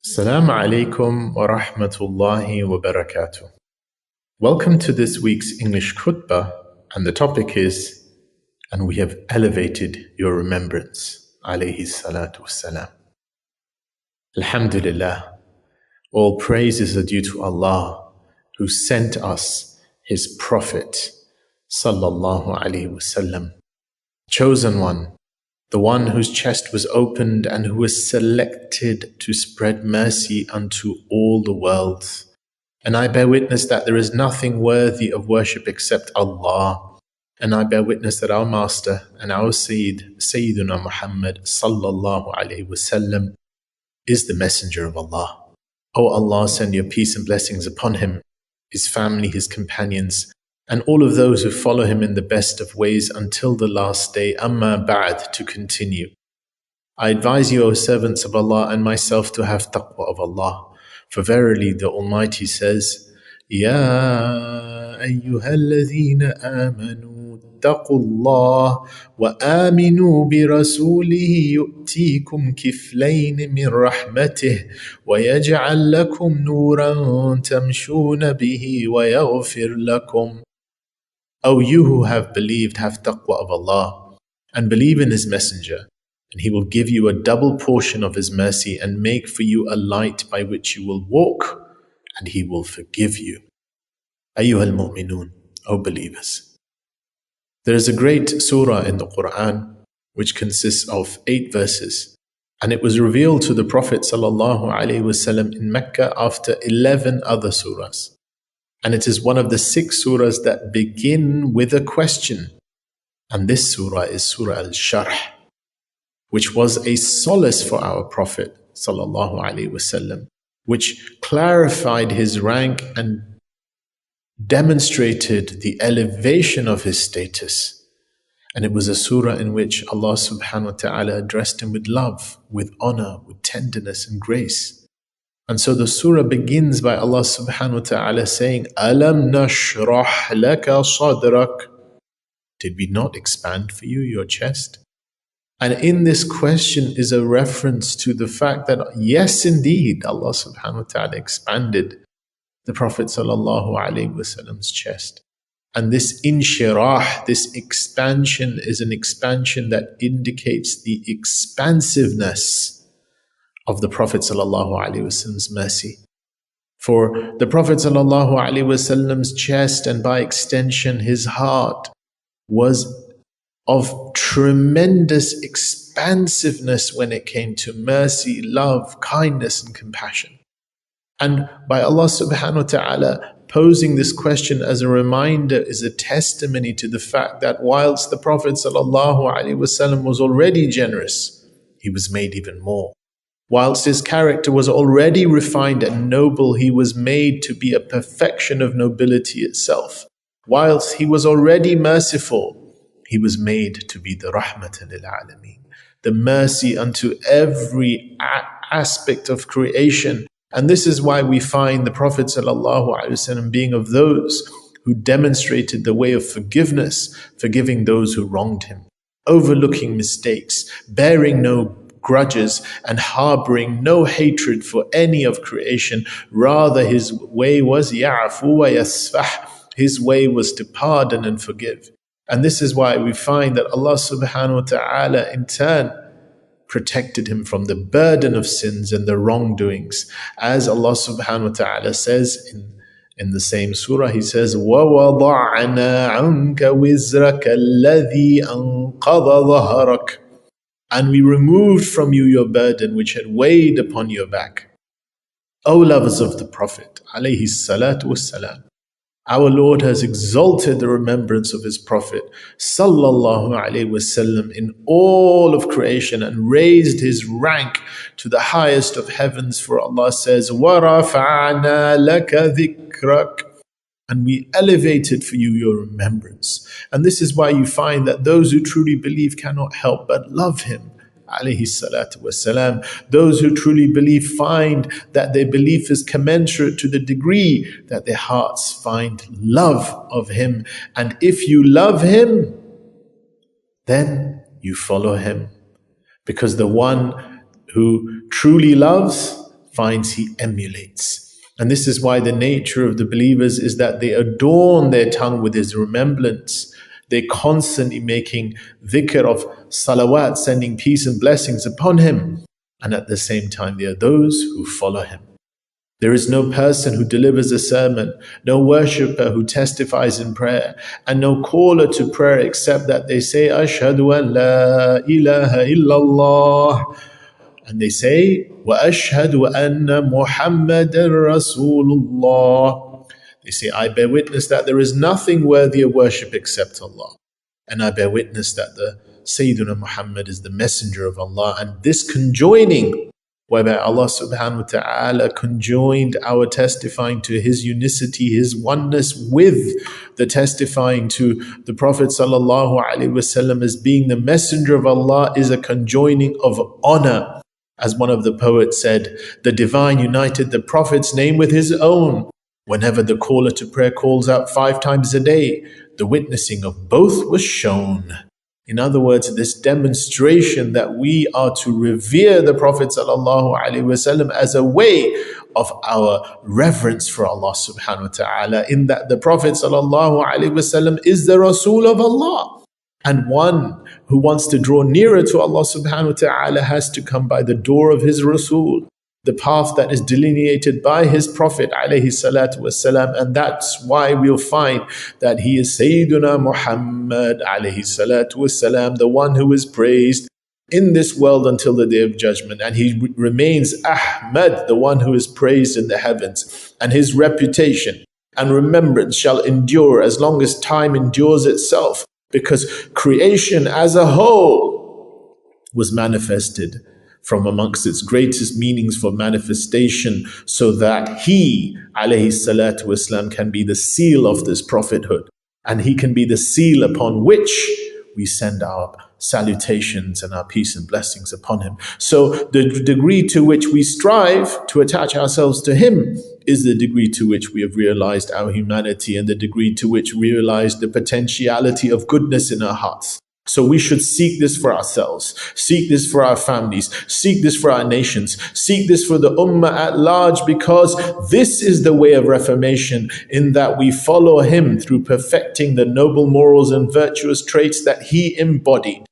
Assalamu alaikum wa rahmatullahi wa barakatuh. Welcome to this week's English Khutbah, and the topic is, and we have elevated your remembrance, alayhi salatu wassalam. Alhamdulillah, all praises are due to Allah, who sent us His Prophet, sallallahu alayhi wasallam, chosen one, the one whose chest was opened and who was selected to spread mercy unto all the worlds. And I bear witness that there is nothing worthy of worship except Allah. And I bear witness that our Master and our Sayyiduna Muhammad sallallahu alayhi wasallam is the Messenger of Allah. O Allah, send your peace and blessings upon him, his family, his companions, and all of those who follow him in the best of ways until the last day. Amma ba'd, to continue. I advise you, O servants of Allah, and myself to have taqwa of Allah. For verily the Almighty says, Ya ayyuhalladhina amanu taqullah wa aminu bi rasulihi yu'tikum kiflayn min rahmatih wa yaj'al lakum nuran tamshuna bihi wa yaghfir lakum. O you who have believed, have taqwa of Allah, and believe in His Messenger, and He will give you a double portion of His mercy and make for you a light by which you will walk, and He will forgive you. Ayyuhal mu'minun, O believers. There is a great surah in the Qur'an which consists of 8 verses, and it was revealed to the Prophet ﷺ in Mecca after 11 other surahs. And it is one of the 6 surahs that begin with a question. And this surah is Surah al-Sharh, which was a solace for our Prophet ﷺ, which clarified his rank and demonstrated the elevation of his status. And it was a surah in which Allah subhanahu wa ta'ala addressed him with love, with honor, with tenderness and grace. And so the surah begins by Allah subhanahu wa ta'ala saying, Alam nashrah laka sadrak. Did we not expand for you your chest? And in this question is a reference to the fact that yes, indeed, Allah subhanahu wa ta'ala expanded the Prophet sallallahu alaihi wasallam's chest. And this inshirah, this expansion, is an expansion that indicates the expansiveness of the Prophet ﷺ's mercy. For the Prophet ﷺ's chest, and by extension his heart, was of tremendous expansiveness when it came to mercy, love, kindness and compassion. And by Allah subhanahu wa ta'ala posing this question as a reminder is a testimony to the fact that whilst the Prophet ﷺ was already generous, he was made even more. Whilst his character was already refined and noble, he was made to be a perfection of nobility itself. Whilst he was already merciful, he was made to be the rahmatan lil alameen, the mercy unto every aspect of creation. And this is why we find the Prophet ﷺ being of those who demonstrated the way of forgiveness, forgiving those who wronged him, overlooking mistakes, bearing no grudges, and harboring no hatred for any of creation. Rather, his way was ya'fu wa yasfah. His way was to pardon and forgive. And this is why we find that Allah subhanahu wa ta'ala in turn protected him from the burden of sins and the wrongdoings. As Allah subhanahu wa ta'ala says in the same surah, He says, وَوَضَعْنَا عَنْكَ وِزْرَكَ الَّذِي أَنْقَضَ ظَهْرَكَ. And we removed from you your burden which had weighed upon your back. O lovers of the Prophet, alayhi salatu wassalam, our Lord has exalted the remembrance of His Prophet, sallallahu alayhi wasallam, in all of creation and raised his rank to the highest of heavens. For Allah says, وَرَفَعْنَا لَكَ ذِكْرَكَ. And we elevated for you your remembrance. And this is why you find that those who truly believe cannot help but love him, alayhi salatu wasalam. Those who truly believe find that their belief is commensurate to the degree that their hearts find love of him. And if you love him, then you follow him. Because the one who truly loves finds he emulates. And this is why the nature of the believers is that they adorn their tongue with his remembrance. They're constantly making dhikr of salawat, sending peace and blessings upon him. And at the same time, there are those who follow him. There is no person who delivers a sermon, no worshipper who testifies in prayer, and no caller to prayer except that they say, Ashhadu an la ilaha illallah. And they say, وَأَشْهَدُ أَنَّ مُحَمَّدًا رَسُولُ اللَّهِ. They say, I bear witness that there is nothing worthy of worship except Allah. And I bear witness that the Sayyiduna Muhammad is the messenger of Allah. And this conjoining, whereby Allah subhanahu wa ta'ala conjoined our testifying to his unicity, his oneness, with the testifying to the Prophet sallallahu alaihi wasallam as being the messenger of Allah, is a conjoining of honor. As one of the poets said, the divine united the Prophet's name with his own. Whenever the caller to prayer calls out 5 times a day, the witnessing of both was shown. In other words, this demonstration that we are to revere the Prophet ﷺ as a way of our reverence for Allah subhanahu wa ta'ala, in that the Prophet ﷺ is the Rasul of Allah. And one who wants to draw nearer to Allah subhanahu wa ta'ala has to come by the door of his Rasul, the path that is delineated by his Prophet alayhi salatu wasalam. And that's why we'll find that he is Sayyiduna Muhammad alayhi salatu wasalam, the one who is praised in this world until the day of judgment. And he remains Ahmad, the one who is praised in the heavens. And his reputation and remembrance shall endure as long as time endures itself, because creation as a whole was manifested from amongst its greatest meanings for manifestation, so that he, alayhi salatu wasalam, can be the seal of this prophethood, and he can be the seal upon which we send our salutations and our peace and blessings upon him. So the degree to which we strive to attach ourselves to him is the degree to which we have realized our humanity, and the degree to which we realize the potentiality of goodness in our hearts. So we should seek this for ourselves, seek this for our families, seek this for our nations, seek this for the ummah at large, because this is the way of reformation, in that we follow him through perfecting the noble morals and virtuous traits that he embodied.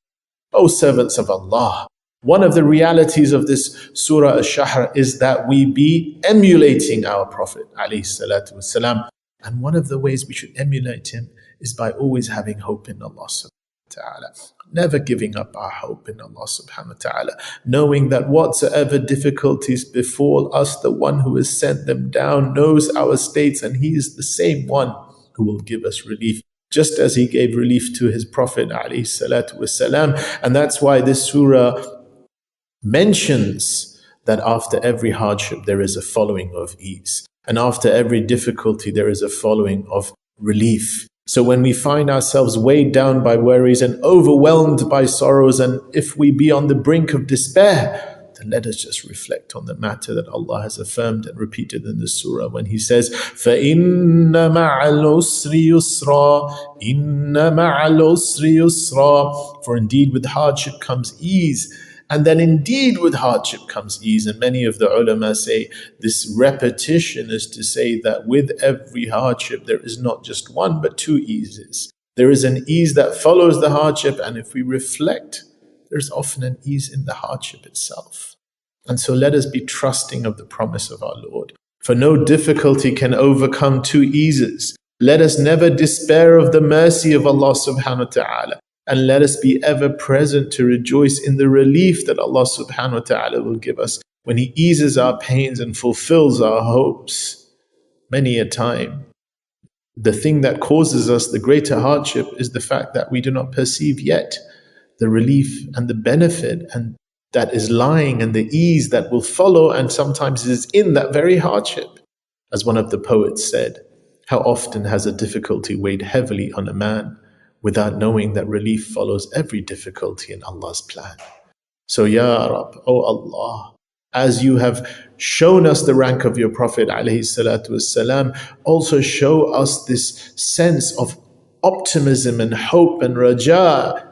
O servants of Allah, one of the realities of this Surah al-Sharh is that we be emulating our Prophet ﷺ. And one of the ways we should emulate him is by always having hope in Allah subhanahu wa ta'ala. Never giving up our hope in Allah subhanahu wa ta'ala. Knowing that whatsoever difficulties befall us, the one who has sent them down knows our states, and he is the same one who will give us relief, just as he gave relief to his Prophet ﷺ. And that's why this surah mentions that after every hardship there is a following of ease, and after every difficulty there is a following of relief. So when we find ourselves weighed down by worries and overwhelmed by sorrows, and if we be on the brink of despair, then let us just reflect on the matter that Allah has affirmed and repeated in the surah when he says, فَإِنَّ مَعَ الْعُسْرِ يُسْرًا إِنَّ مَعَ الْعُسْرِ يُسْرًا. For indeed with hardship comes ease, and then indeed with hardship comes ease. And many of the ulama say this repetition is to say that with every hardship there is not just one but 2 eases. There is an ease that follows the hardship, and if we reflect, there's often an ease in the hardship itself. And so let us be trusting of the promise of our Lord, for no difficulty can overcome 2 eases. Let us never despair of the mercy of Allah subhanahu wa ta'ala. And let us be ever present to rejoice in the relief that Allah subhanahu wa ta'ala will give us when he eases our pains and fulfills our hopes. Many a time, the thing that causes us the greater hardship is the fact that we do not perceive yet the relief and the benefit and that is lying, and the ease that will follow, and sometimes is in that very hardship. As one of the poets said, how often has a difficulty weighed heavily on a man, without knowing that relief follows every difficulty in Allah's plan. So Ya Rab, O Allah, as you have shown us the rank of your Prophet ﷺ, also show us this sense of optimism and hope and raja,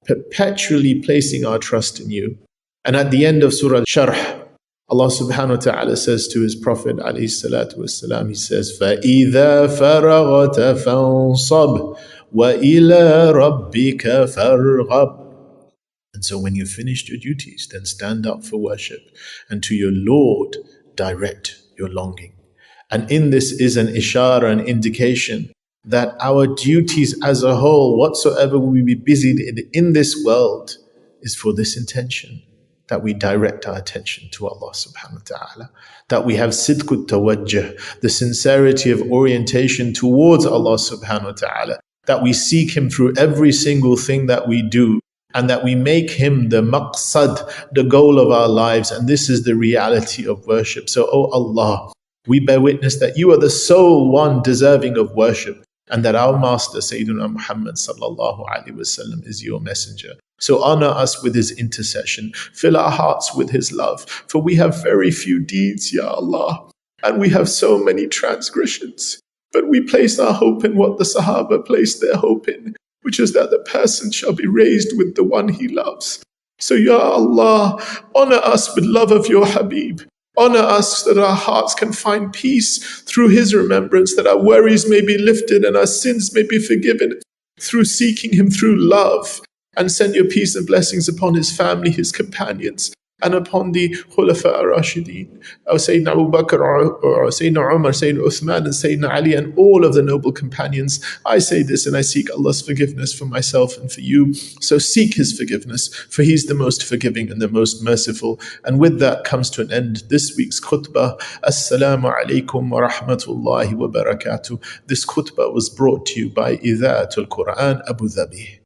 perpetually placing our trust in you. And at the end of Surah al-Sharh, Allah subhanahu wa ta'ala says to his Prophet alayhi salatu wasalam, he says, فَإِذَا فَرَغَتَ فَانصَبْ وَإِلَىٰ رَبِّكَ فَارْغَبْ. And so when you've finished your duties, then stand up for worship, and to your Lord direct your longing. And in this is an ishara, an indication that our duties as a whole, whatsoever we be busied in this world, is for this intention, that we direct our attention to Allah subhanahu wa ta'ala, that we have sidqut tawajjuh, the sincerity of orientation towards Allah subhanahu wa ta'ala, that we seek Him through every single thing that we do, and that we make Him the maqsad, the goal of our lives. And this is the reality of worship. So, O Allah, we bear witness that You are the sole one deserving of worship, and that our Master Sayyidina Muhammad sallallahu alaihi wasallam is Your messenger. So honor us with His intercession, fill our hearts with His love, for we have very few deeds, Ya Allah, and we have so many transgressions. But we place our hope in what the Sahaba placed their hope in, which is that the person shall be raised with the one he loves. So Ya Allah, honor us with love of Your Habib. Honor us that our hearts can find peace through His remembrance, that our worries may be lifted and our sins may be forgiven through seeking Him through love. And send Your peace and blessings upon His family, His companions, and upon the Khulafa ar-Rashideen, Sayyidina Abu Bakr, or Sayyidina Umar, Sayyidina Uthman, and Sayyidina Ali, and all of the noble companions. I say this and I seek Allah's forgiveness for myself and for you. So seek His forgiveness, for He's the most forgiving and the most merciful. And with that comes to an end this week's khutbah. Assalamu alaikum wa rahmatullahi wa barakatuh. This khutbah was brought to you by Idha'atul Qur'an Abu Dhabi.